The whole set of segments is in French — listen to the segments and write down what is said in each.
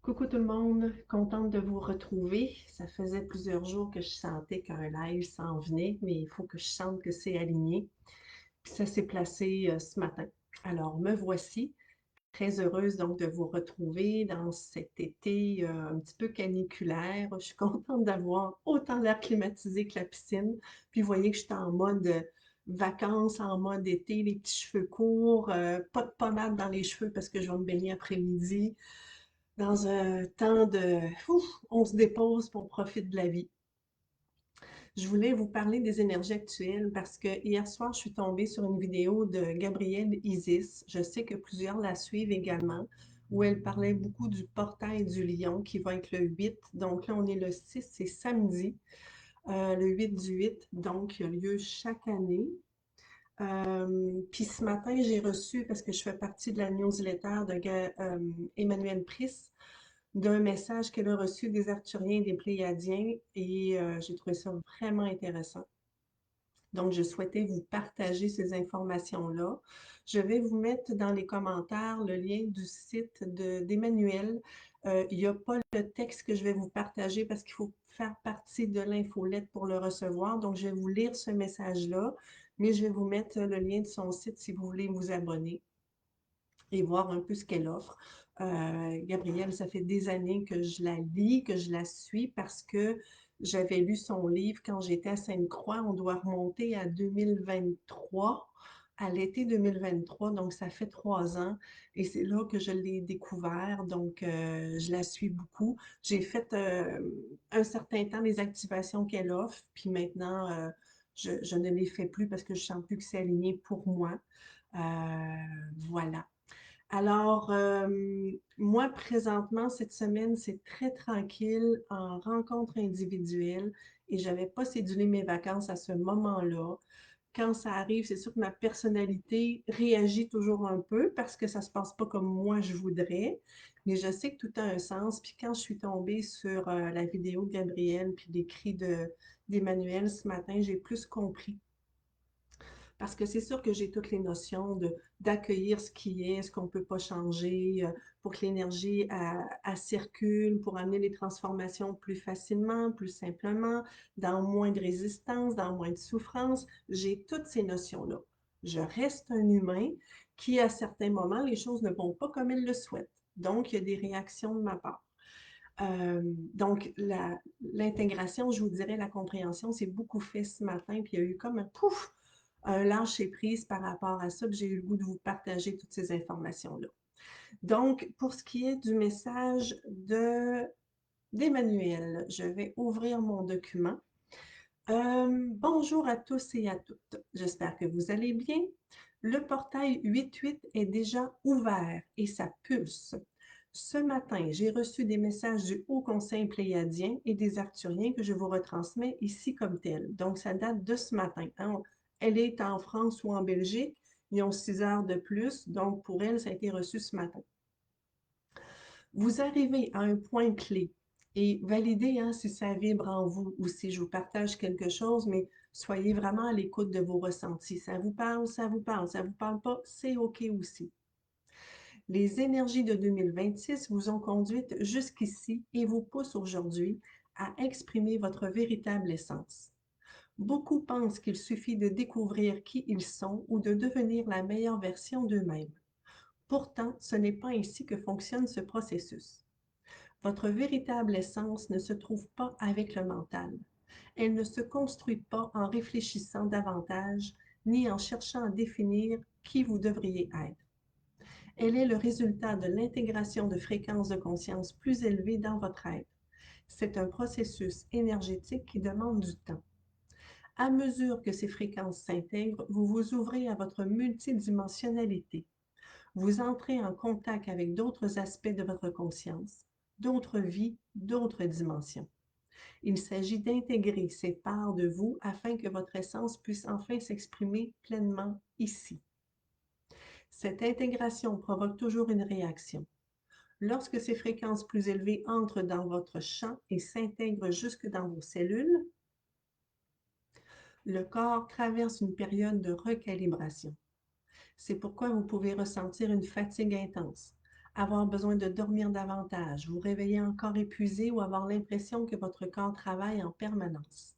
Coucou tout le monde, contente de vous retrouver. Ça faisait plusieurs jours que je sentais qu'un live s'en venait, mais il faut que je sente que c'est aligné. Puis ça s'est placé ce matin. Alors me voici, très heureuse donc de vous retrouver dans cet été un petit peu caniculaire. Je suis contente d'avoir autant l'air climatisé que la piscine. Puis vous voyez que je suis en mode vacances, en mode été, les petits cheveux courts, pas de pommade dans les cheveux parce que je vais me baigner après-midi dans un temps de ouf, on se dépose pour profiter de la vie. Je voulais vous parler des énergies actuelles parce que hier soir, je suis tombée sur une vidéo de Gabrielle Isis. Je sais que plusieurs la suivent également, où elle parlait beaucoup du portail du lion qui va être le 8. Donc là, on est le 6, c'est samedi, le 8 du 8. Donc, il a lieu chaque année. Puis ce matin, j'ai reçu, parce que je fais partie de la newsletter de Emmanuel Price, d'un message qu'elle a reçu des Arthuriens et des Pléiadiens et j'ai trouvé ça vraiment intéressant. Donc, je souhaitais vous partager ces informations-là. Je vais vous mettre dans les commentaires le lien du site d'Emmanuel. Il n'y a pas le texte que je vais vous partager parce qu'il faut faire partie de l'infolette pour le recevoir. Donc, je vais vous lire ce message-là, mais je vais vous mettre le lien de son site si vous voulez vous abonner et voir un peu ce qu'elle offre. Gabrielle, ça fait des années que je la lis, que je la suis parce que j'avais lu son livre quand j'étais à Sainte-Croix. On doit remonter à 2023, à l'été 2023, donc ça fait 3 ans. Et c'est là que je l'ai découvert, donc je la suis beaucoup. J'ai fait un certain temps les activations qu'elle offre, puis maintenant, je ne les fais plus parce que je sens plus que c'est aligné pour moi. Voilà. Alors, moi, présentement, cette semaine, c'est très tranquille en rencontre individuelle et j'avais pas cédulé mes vacances à ce moment-là. Quand ça arrive, c'est sûr que ma personnalité réagit toujours un peu parce que ça se passe pas comme moi je voudrais, mais je sais que tout a un sens. Puis quand je suis tombée sur la vidéo de Gabrielle puis les cris d'Emmanuel ce matin, j'ai plus compris parce que c'est sûr que j'ai toutes les notions d'accueillir ce qui est, ce qu'on ne peut pas changer, pour que l'énergie elle circule, pour amener les transformations plus facilement, plus simplement, dans moins de résistance, dans moins de souffrance. J'ai toutes ces notions-là. Je reste un humain qui, à certains moments, les choses ne vont pas comme il le souhaite. Donc, il y a des réactions de ma part. Donc, l'intégration, je vous dirais, la compréhension, c'est beaucoup fait ce matin, puis il y a eu comme un pouf, un lâcher-prise par rapport à ça, puis j'ai eu le goût de vous partager toutes ces informations-là. Donc, pour ce qui est du message d'Emmanuel, je vais ouvrir mon document. Bonjour à tous et à toutes. J'espère que vous allez bien. Le portail 88 est déjà ouvert et ça pulse. Ce matin, j'ai reçu des messages du Haut Conseil pléiadien et des Arthuriens que je vous retransmets ici comme tel. Donc, ça date de ce matin, hein. Elle est en France ou en Belgique. Ils ont 6 heures de plus. Donc, pour elle, ça a été reçu ce matin. Vous arrivez à un point clé et validez hein, si ça vibre en vous ou si je vous partage quelque chose, mais soyez vraiment à l'écoute de vos ressentis. Ça vous parle, ça vous parle, ça vous parle pas, c'est OK aussi. Les énergies de 2026 vous ont conduite jusqu'ici et vous poussent aujourd'hui à exprimer votre véritable essence. Beaucoup pensent qu'il suffit de découvrir qui ils sont ou de devenir la meilleure version d'eux-mêmes. Pourtant, ce n'est pas ainsi que fonctionne ce processus. Votre véritable essence ne se trouve pas avec le mental. Elle ne se construit pas en réfléchissant davantage, ni en cherchant à définir qui vous devriez être. Elle est le résultat de l'intégration de fréquences de conscience plus élevées dans votre être. C'est un processus énergétique qui demande du temps. À mesure que ces fréquences s'intègrent, vous vous ouvrez à votre multidimensionnalité. Vous entrez en contact avec d'autres aspects de votre conscience, d'autres vies, d'autres dimensions. Il s'agit d'intégrer ces parts de vous afin que votre essence puisse enfin s'exprimer pleinement ici. Cette intégration provoque toujours une réaction. Lorsque ces fréquences plus élevées entrent dans votre champ et s'intègrent jusque dans vos cellules, le corps traverse une période de recalibration. C'est pourquoi vous pouvez ressentir une fatigue intense, avoir besoin de dormir davantage, vous réveiller encore épuisé ou avoir l'impression que votre corps travaille en permanence.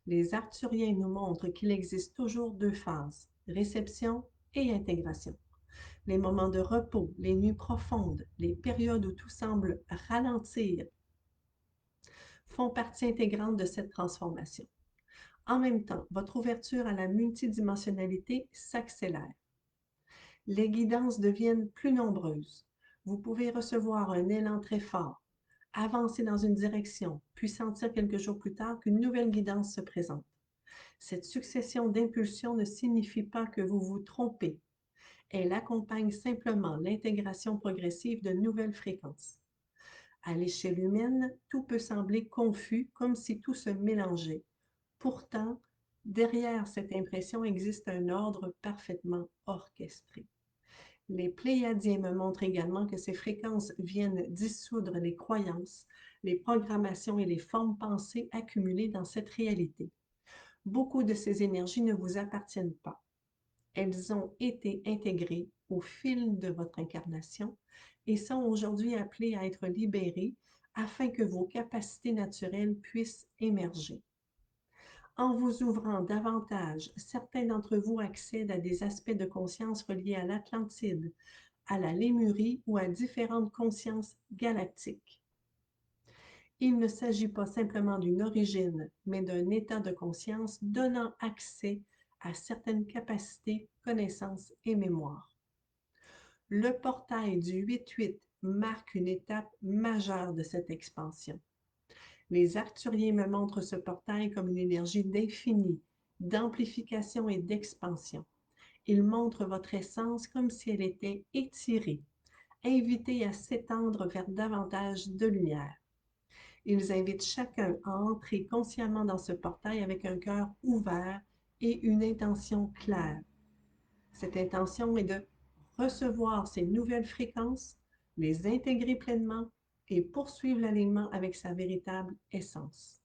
Les arthuriens nous montrent qu'il existe toujours deux phases, réception et intégration. Les moments de repos, les nuits profondes, les périodes où tout semble ralentir font partie intégrante de cette transformation. En même temps, votre ouverture à la multidimensionnalité s'accélère. Les guidances deviennent plus nombreuses. Vous pouvez recevoir un élan très fort, avancer dans une direction, puis sentir quelques jours plus tard qu'une nouvelle guidance se présente. Cette succession d'impulsions ne signifie pas que vous vous trompez. Elle accompagne simplement l'intégration progressive de nouvelles fréquences. À l'échelle humaine, tout peut sembler confus, comme si tout se mélangeait. Pourtant, derrière cette impression existe un ordre parfaitement orchestré. Les Pléiadiens me montrent également que ces fréquences viennent dissoudre les croyances, les programmations et les formes pensées accumulées dans cette réalité. Beaucoup de ces énergies ne vous appartiennent pas. Elles ont été intégrées au fil de votre incarnation et sont aujourd'hui appelées à être libérées afin que vos capacités naturelles puissent émerger. En vous ouvrant davantage, certains d'entre vous accèdent à des aspects de conscience reliés à l'Atlantide, à la Lémurie ou à différentes consciences galactiques. Il ne s'agit pas simplement d'une origine, mais d'un état de conscience donnant accès à certaines capacités, connaissances et mémoires. Le portail du 8-8 marque une étape majeure de cette expansion. Les Arthuriens me montrent ce portail comme une énergie d'infini, d'amplification et d'expansion. Il montre votre essence comme si elle était étirée, invitée à s'étendre vers davantage de lumière. Ils invitent chacun à entrer consciemment dans ce portail avec un cœur ouvert et une intention claire. Cette intention est de recevoir ces nouvelles fréquences, les intégrer pleinement et poursuivre l'alignement avec sa véritable essence.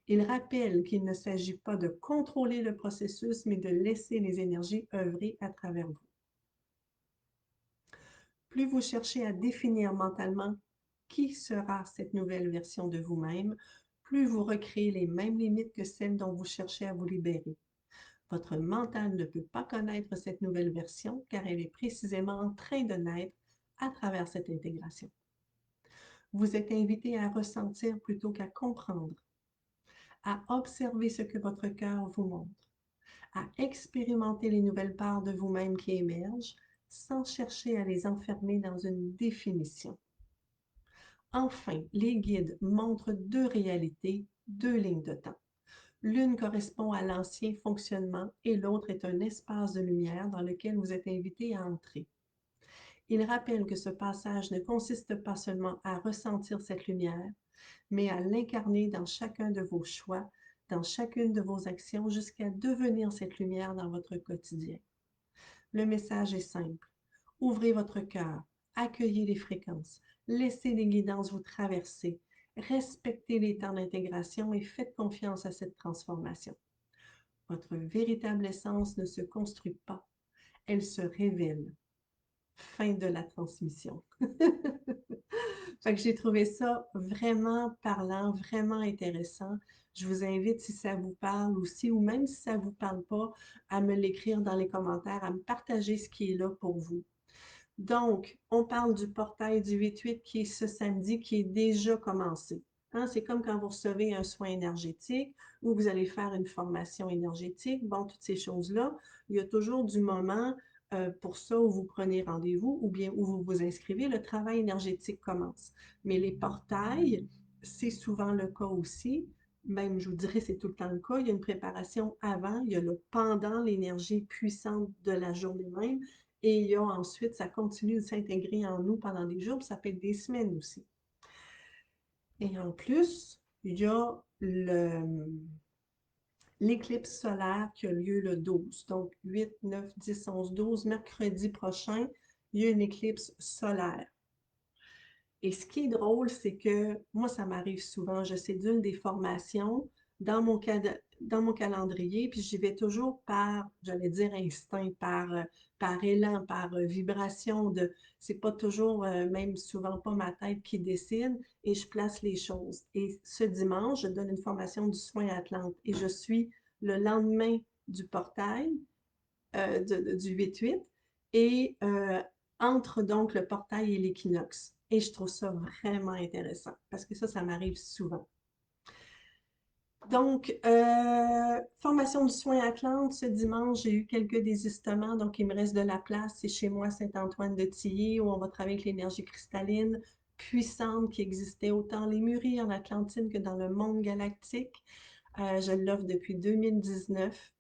Il rappelle qu'il ne s'agit pas de contrôler le processus, mais de laisser les énergies œuvrer à travers vous. Plus vous cherchez à définir mentalement qui sera cette nouvelle version de vous-même, plus vous recréez les mêmes limites que celles dont vous cherchez à vous libérer. Votre mental ne peut pas connaître cette nouvelle version car elle est précisément en train de naître à travers cette intégration. Vous êtes invité à ressentir plutôt qu'à comprendre, à observer ce que votre cœur vous montre, à expérimenter les nouvelles parts de vous-même qui émergent sans chercher à les enfermer dans une définition. Enfin, les guides montrent deux réalités, deux lignes de temps. L'une correspond à l'ancien fonctionnement et l'autre est un espace de lumière dans lequel vous êtes invité à entrer. Ils rappellent que ce passage ne consiste pas seulement à ressentir cette lumière, mais à l'incarner dans chacun de vos choix, dans chacune de vos actions, jusqu'à devenir cette lumière dans votre quotidien. Le message est simple. Ouvrez votre cœur, accueillez les fréquences, laissez les guidances vous traverser, respectez les temps d'intégration et faites confiance à cette transformation. Votre véritable essence ne se construit pas, elle se révèle. Fin de la transmission. Fait que j'ai trouvé ça vraiment parlant, vraiment intéressant. Je vous invite, si ça vous parle aussi, ou même si ça ne vous parle pas, à me l'écrire dans les commentaires, à me partager ce qui est là pour vous. Donc, on parle du portail du 8-8 qui est ce samedi, qui est déjà commencé. Hein, c'est comme quand vous recevez un soin énergétique ou vous allez faire une formation énergétique. Bon, toutes ces choses-là, il y a toujours du moment pour ça où vous prenez rendez-vous ou bien où vous vous inscrivez, le travail énergétique commence. Mais les portails, c'est souvent le cas aussi. Même, je vous dirais, c'est tout le temps le cas. Il y a une préparation avant, il y a le pendant, l'énergie puissante de la journée même. Et il y a ensuite, ça continue de s'intégrer en nous pendant des jours, puis ça peut être des semaines aussi. Et en plus, il y a l'éclipse solaire qui a lieu le 12. Donc, 8, 9, 10, 11, 12, mercredi prochain, il y a une éclipse solaire. Et ce qui est drôle, c'est que moi, ça m'arrive souvent. Je cédule des formations. Dans mon dans mon calendrier, puis j'y vais toujours par, j'allais dire instinct, par élan, par vibration de, c'est pas toujours, même souvent pas ma tête qui décide, et je place les choses. Et ce dimanche, je donne une formation du soin Atlante et je suis le lendemain du portail, du 8-8, et entre donc le portail et l'équinoxe. Et je trouve ça vraiment intéressant parce que ça m'arrive souvent. Donc, formation du soin Atlante, ce dimanche, j'ai eu quelques désistements, donc il me reste de la place. C'est chez moi, Saint-Antoine-de-Tilly, où on va travailler avec l'énergie cristalline puissante qui existait autant les Lémurie, en Atlantide, que dans le monde galactique. Je l'offre depuis 2019.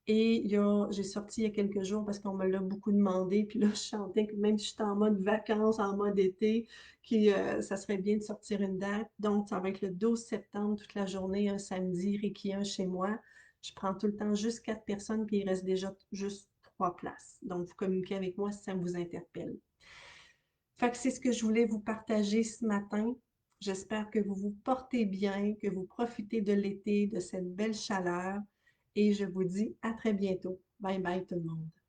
Et j'ai sorti il y a quelques jours parce qu'on me l'a beaucoup demandé. Puis là, je sentais que même si j'étais en mode vacances, en mode été, ça serait bien de sortir une date. Donc, ça va être le 12 septembre, toute la journée, un samedi, Reiki 1 chez moi. Je prends tout le temps juste 4 personnes, puis il reste déjà juste 3 places. Donc, vous communiquez avec moi si ça vous interpelle. Fait que c'est ce que je voulais vous partager ce matin. J'espère que vous vous portez bien, que vous profitez de l'été, de cette belle chaleur. Et je vous dis à très bientôt. Bye bye tout le monde.